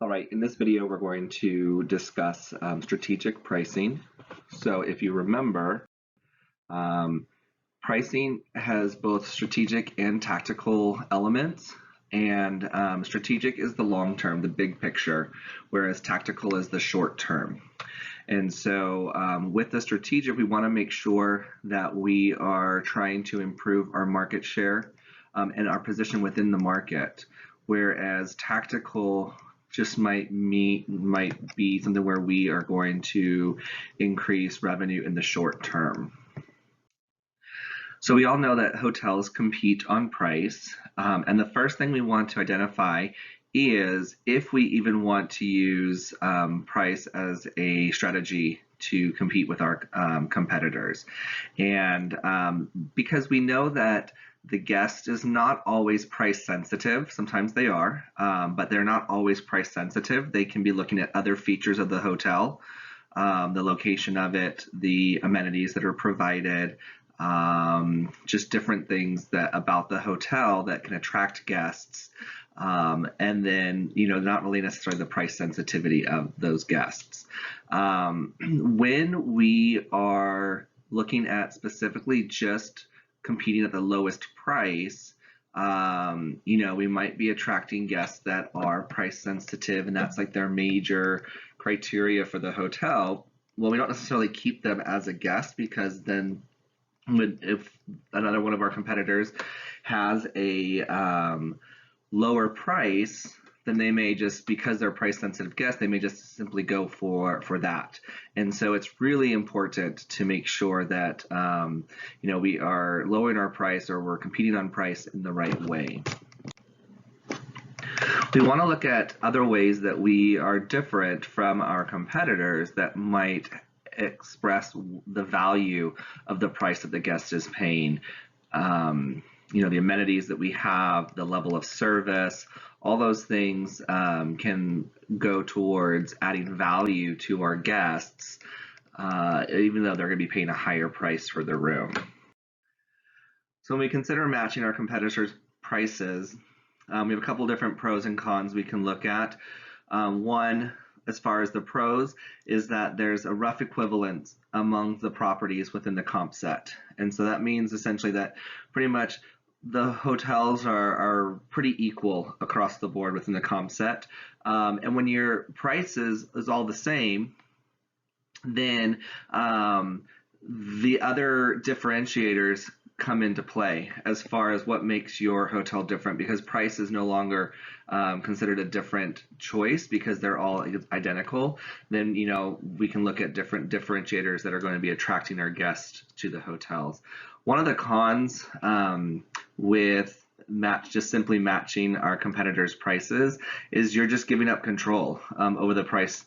All right, in this video, we're going to discuss strategic pricing. So if you remember, um, pricing has both strategic and tactical elements, and strategic is the long term, the big picture, whereas tactical is the short term. And so with the strategic, we want to make sure that we are trying to improve our market share and our position within the market, whereas tactical just might be something where we are going to increase revenue in the short term. So we all know that hotels compete on price, and the first thing we want to identify is if we even want to use price as a strategy to compete with our competitors. And because we know that the guest is not always price sensitive. Sometimes they are, but they're not always price sensitive. They can be looking at other features of the hotel, the location of it, the amenities that are provided, just different things that about the hotel that can attract guests. And then, not really necessarily the price sensitivity of those guests. When we are looking at specifically just competing at the lowest price, we might be attracting guests that are price sensitive, and that's like their major criteria for the hotel. Well, we don't necessarily keep them as a guest, because then if another one of our competitors has a lower price, then they may just, because they're price sensitive guests, they may just simply go for that. And so it's really important to make sure that we are lowering our price, or we're competing on price in the right way. We want to look at other ways that we are different from our competitors that might express the value of the price that the guest is paying. The amenities that we have, the level of service, all those things can go towards adding value to our guests, even though they're going to be paying a higher price for the room. So when we consider matching our competitors' prices, we have a couple different pros and cons we can look at. One, as far as the pros, is that there's a rough equivalence among the properties within the comp set. And so that means essentially that pretty much the hotels are pretty equal across the board within the comp set. And when your price is all the same, then the other differentiators come into play as far as what makes your hotel different, because price is no longer considered a different choice because they're all identical. Then we can look at different differentiators that are going to be attracting our guests to the hotels. One of the cons with just simply matching our competitors' prices is you're just giving up control over the price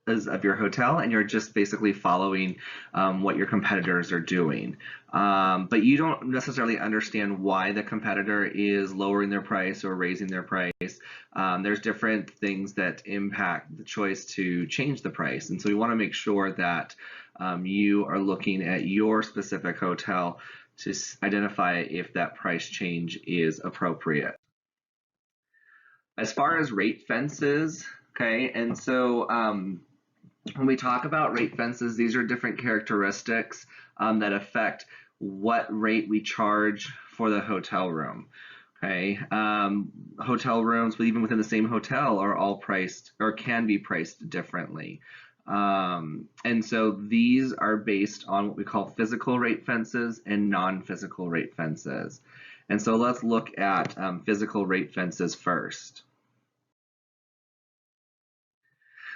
of your hotel, and you're just basically following what your competitors are doing. But you don't necessarily understand why the competitor is lowering their price or raising their price. There's different things that impact the choice to change the price. And so we want to make sure that you are looking at your specific hotel to identify if that price change is appropriate. As far as rate fences, okay, and so when we talk about rate fences, these are different characteristics that affect what rate we charge for the hotel room. Okay, hotel rooms, even within the same hotel, are all priced or can be priced differently. And so these are based on what we call physical rate fences and non-physical rate fences. And so let's look at physical rate fences first.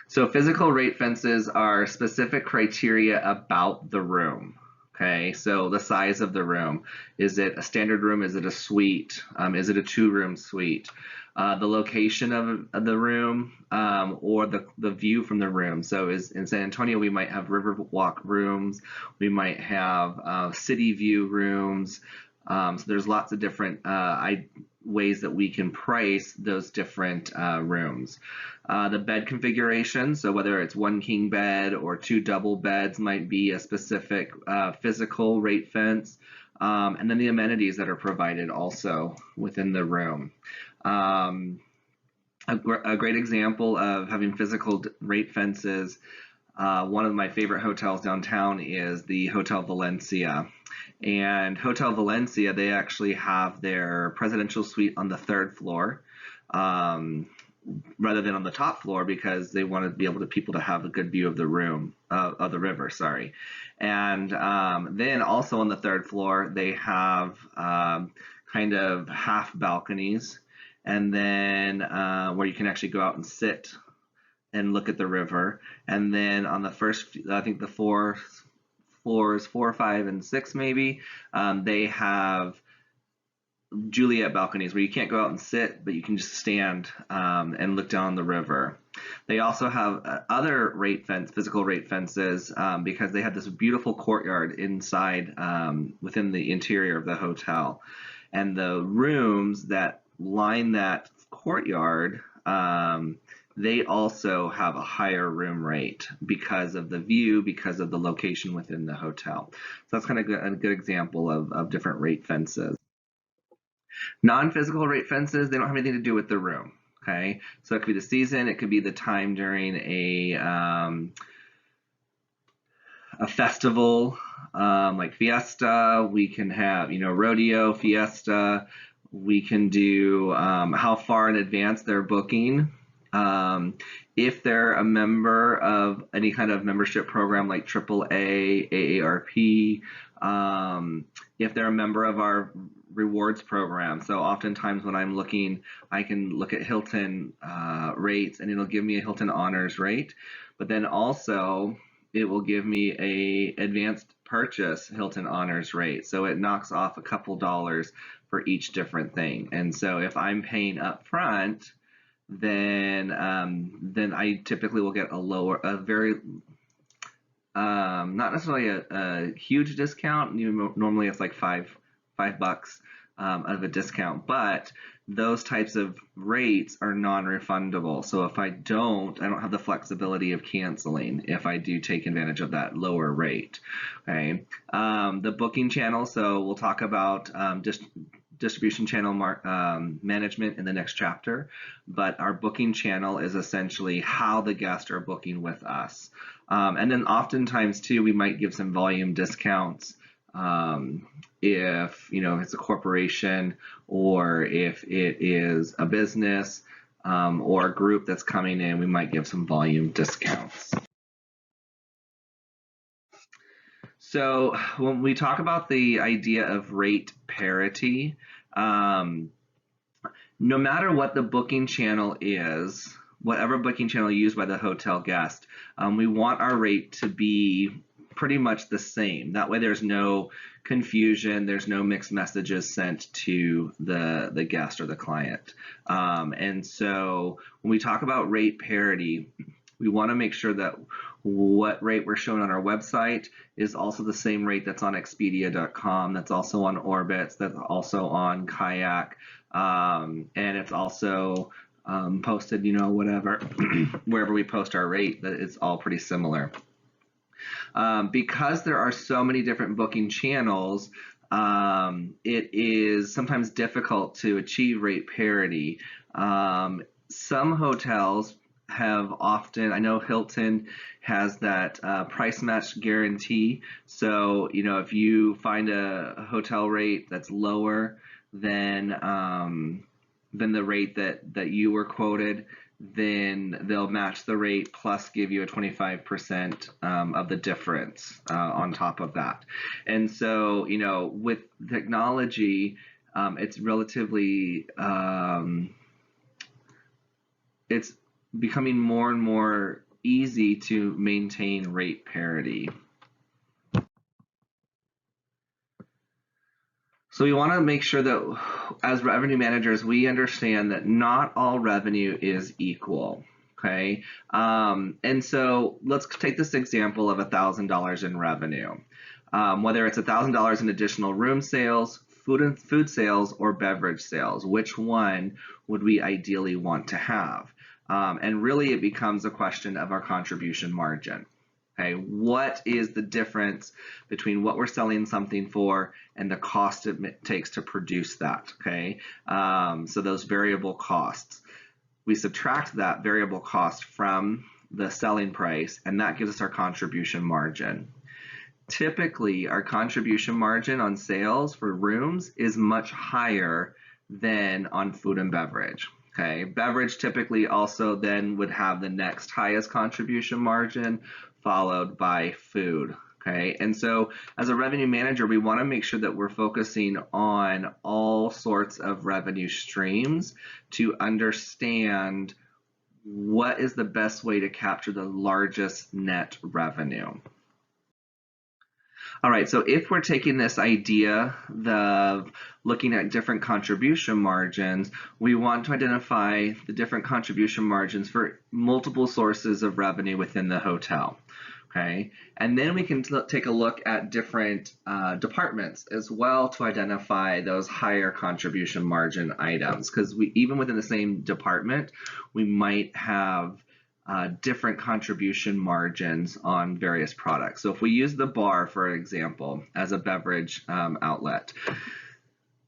So physical rate fences are specific criteria about the room. Okay, so the size of the room. Is it a standard room? Is it a suite? Is it a two-room suite? The location of the room, or the view from the room. So in San Antonio, we might have Riverwalk rooms. We might have city view rooms. So there's lots of different ways that we can price those different rooms. The bed configuration, so whether it's one king bed or two double beds, might be a specific physical rate fence. And then the amenities that are provided also within the room. A great example of having physical rate fences. One of my favorite hotels downtown is the Hotel Valencia. And Hotel Valencia, they actually have their presidential suite on the third floor. Um, Rather than on the top floor because they want to be able to people to have a good view of the room of the river. Sorry, and then also on the third floor they have kind of half balconies, and then where you can actually go out and sit and look at the river. And then on the first, I think the four floors, 4, 5, and 6 maybe, they have Juliet balconies where you can't go out and sit, but you can just stand and look down the river. They also have other physical rate fences, because they have this beautiful courtyard inside within the interior of the hotel. And the rooms that line that courtyard, they also have a higher room rate because of the view, because of the location within the hotel. So that's kind of a good example of different rate fences. Non-physical rate fences, they don't have anything to do with the room. Okay, so it could be the season, it could be the time during a festival like fiesta. We can have, rodeo, fiesta. We can do how far in advance they're booking. If they're a member of any kind of membership program like AAA, AARP, if they're a member of our rewards program. So oftentimes when I'm looking, I can look at Hilton rates, and it'll give me a Hilton Honors rate. But then also it will give me a advanced purchase Hilton Honors rate. So it knocks off a couple dollars for each different thing. And so if I'm paying up front, then I typically will get a very not necessarily a huge discount. Normally it's like $5 of a discount, but those types of rates are non-refundable. So if I don't have the flexibility of canceling if I do take advantage of that lower rate. Okay, the booking channel. So we'll talk about distribution channel management in the next chapter, but our booking channel is essentially how the guests are booking with us. And then oftentimes too, we might give some volume discounts if it's a corporation, or if it is a business or a group that's coming in, we might give some volume discounts. So when we talk about the idea of rate parity, no matter what the booking channel is, whatever booking channel used by the hotel guest, we want our rate to be pretty much the same. That way there's no confusion, there's no mixed messages sent to the guest or the client. And so when we talk about rate parity, we want to make sure that what rate we're showing on our website is also the same rate that's on Expedia.com, that's also on Orbitz, that's also on Kayak, and it's also posted, whatever, wherever we post our rate, that it's all pretty similar. Because there are so many different booking channels, it is sometimes difficult to achieve rate parity. Some hotels have often, I know Hilton has that price match guarantee. So, if you find a hotel rate that's lower than the rate that you were quoted, then they'll match the rate plus give you a 25% of the difference on top of that. And so, with technology, it's relatively, it's becoming more and more easy to maintain rate parity. So we want to make sure that as revenue managers, we understand that not all revenue is equal. Okay, and so let's take this example of $1,000 in revenue. Whether it's $1,000 in additional room sales, food sales, or beverage sales, which one would we ideally want to have? And really, it becomes a question of our contribution margin. Okay, what is the difference between what we're selling something for and the cost it takes to produce that? Okay, so those variable costs. we subtract that variable cost from the selling price, and that gives us our contribution margin. Typically, our contribution margin on sales for rooms is much higher than on food and beverage. Okay, beverage typically also then would have the next highest contribution margin, followed by food. Okay, and so as a revenue manager, we want to make sure that we're focusing on all sorts of revenue streams to understand what is the best way to capture the largest net revenue. All right, so if we're taking this idea of looking at different contribution margins, we want to identify the different contribution margins for multiple sources of revenue within the hotel. Okay, and then we can take a look at different departments as well to identify those higher contribution margin items, because even within the same department, we might have different contribution margins on various products. So if we use the bar, for example, as a beverage outlet,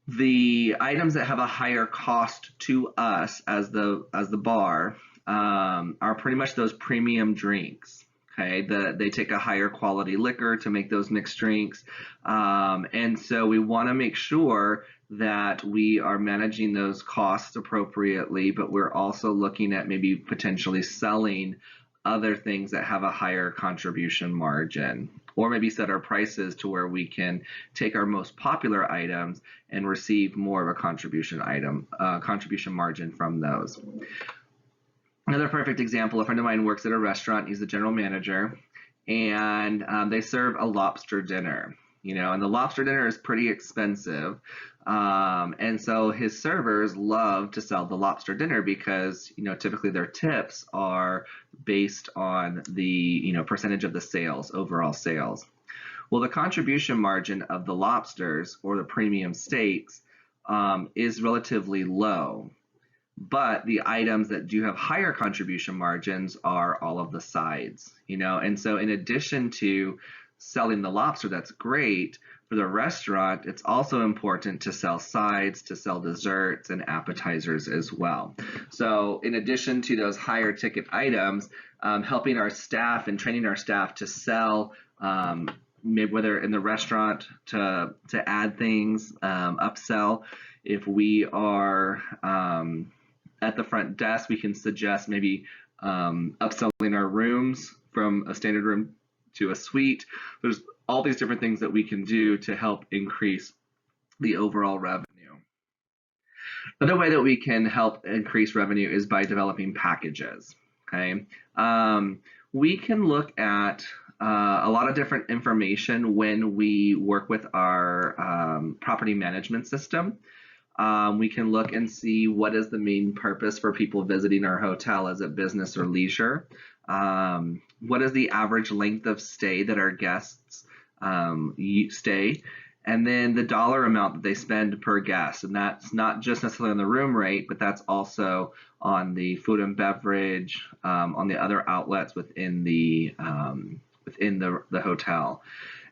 the items that have a higher cost to us as the bar are pretty much those premium drinks. Okay, they take a higher quality liquor to make those mixed drinks, and so we want to make sure that we are managing those costs appropriately, but we're also looking at maybe potentially selling other things that have a higher contribution margin, or maybe set our prices to where we can take our most popular items and receive more of a contribution margin from those. Another perfect example, a friend of mine works at a restaurant. He's the general manager, and they serve a lobster dinner. And the lobster dinner is pretty expensive. And so his servers love to sell the lobster dinner because, typically their tips are based on the, percentage of the sales, overall sales. Well, the contribution margin of the lobsters or the premium steaks is relatively low. But the items that do have higher contribution margins are all of the sides, and so in addition to selling the lobster, that's great. For the restaurant, it's also important to sell sides, to sell desserts and appetizers as well. So in addition to those higher ticket items, helping our staff and training our staff to sell, maybe whether in the restaurant to add things, upsell. If we are at the front desk, we can suggest maybe upselling our rooms from a standard room to a suite. There's all these different things that we can do to help increase the overall revenue. Another way that we can help increase revenue is by developing packages. Okay, we can look at a lot of different information when we work with our property management system. We can look and see what is the main purpose for people visiting our hotel. Is it business or leisure? What is the average length of stay that our guests stay? And then the dollar amount that they spend per guest. And that's not just necessarily on the room rate, but that's also on the food and beverage, on the other outlets within the hotel.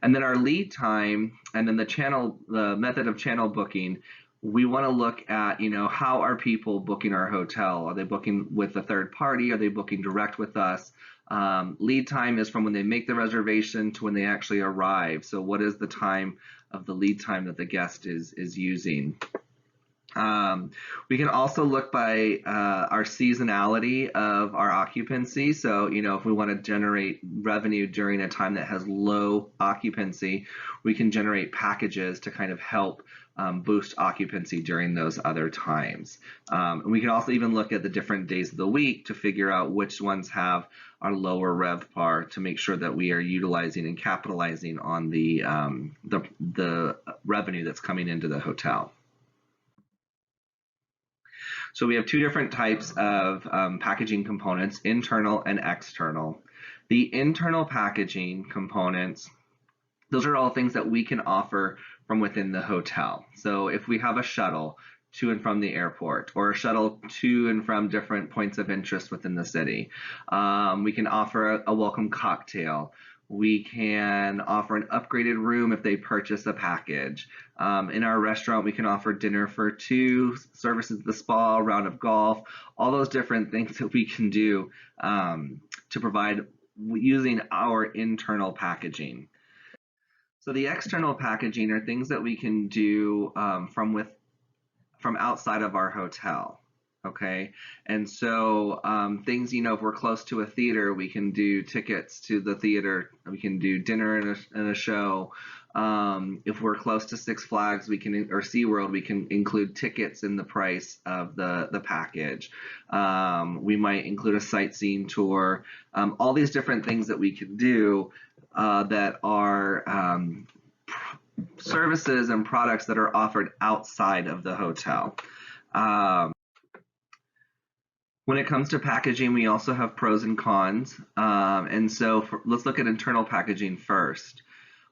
And then our lead time, and then the method of channel booking. We want to look at, how are people booking our hotel? Are they booking with a third party? Are they booking direct with us? Lead time is from when they make the reservation to when they actually arrive. So what is the time of the lead time that the guest is using? We can also look by our seasonality of our occupancy. So, if we want to generate revenue during a time that has low occupancy, we can generate packages to kind of help boost occupancy during those other times. We can also even look at the different days of the week to figure out which ones have our lower RevPAR to make sure that we are utilizing and capitalizing on the revenue that's coming into the hotel. So we have two different types of packaging components, internal and external. The internal packaging components, those are all things that we can offer from within the hotel. So if we have a shuttle to and from the airport, or a shuttle to and from different points of interest within the city, we can offer a welcome cocktail. We can offer an upgraded room if they purchase a package. In our restaurant, we can offer dinner for two, services at the spa, a round of golf, all those different things that we can do to provide using our internal packaging. So the external packaging are things that we can do from outside of our hotel. Okay, and so things, if we're close to a theater, we can do tickets to the theater. We can do dinner and a show. If we're close to Six Flags, or SeaWorld, we can include tickets in the price of the package. We might include a sightseeing tour. All these different things that we can do that are services and products that are offered outside of the hotel. When it comes to packaging, we also have pros and cons. And so let's look at internal packaging first.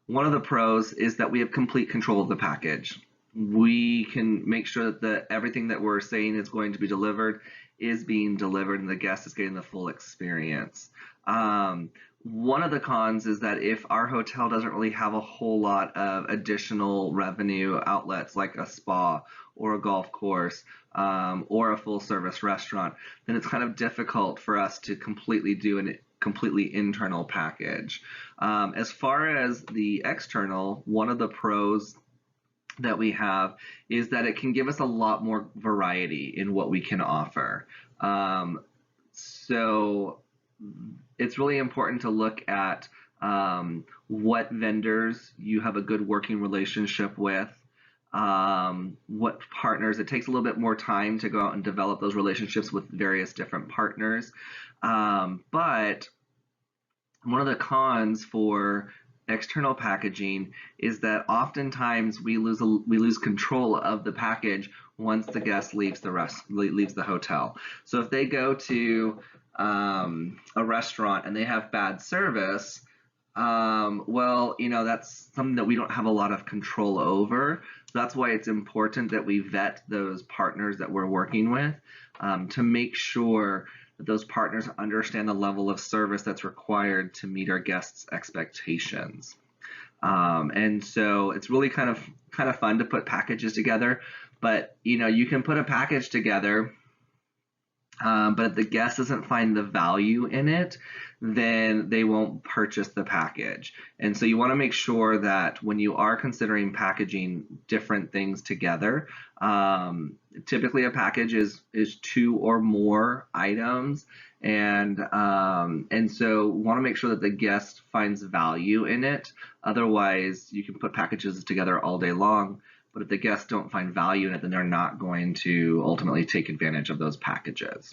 One of the pros is that we have complete control of the package. We can make sure that everything that we're saying is going to be delivered is being delivered and the guest is getting the full experience. One of the cons is that if our hotel doesn't really have a whole lot of additional revenue outlets like a spa or a golf course or a full service restaurant, then it's kind of difficult for us to completely do a completely internal package. As far as the external, one of the pros that we have is that it can give us a lot more variety in what we can offer. So it's really important to look at what vendors you have a good working relationship with, what partners. It takes a little bit more time to go out and develop those relationships with various different partners. But one of the cons for external packaging is that oftentimes we lose control of the package once the guest leaves the hotel. So if they go to a restaurant and they have bad service, well, that's something that we don't have a lot of control over. That's why it's important that we vet those partners that we're working with to make sure that those partners understand the level of service that's required to meet our guests' expectations. And so it's really kind of fun to put packages together, but you can put a package together, but if the guest doesn't find the value in it, then they won't purchase the package. And so you want to make sure that when you are considering packaging different things together, typically a package is two or more items, and so want to make sure that the guest finds value in it. Otherwise, you can put packages together all day long, but if the guests don't find value in it, then they're not going to ultimately take advantage of those packages.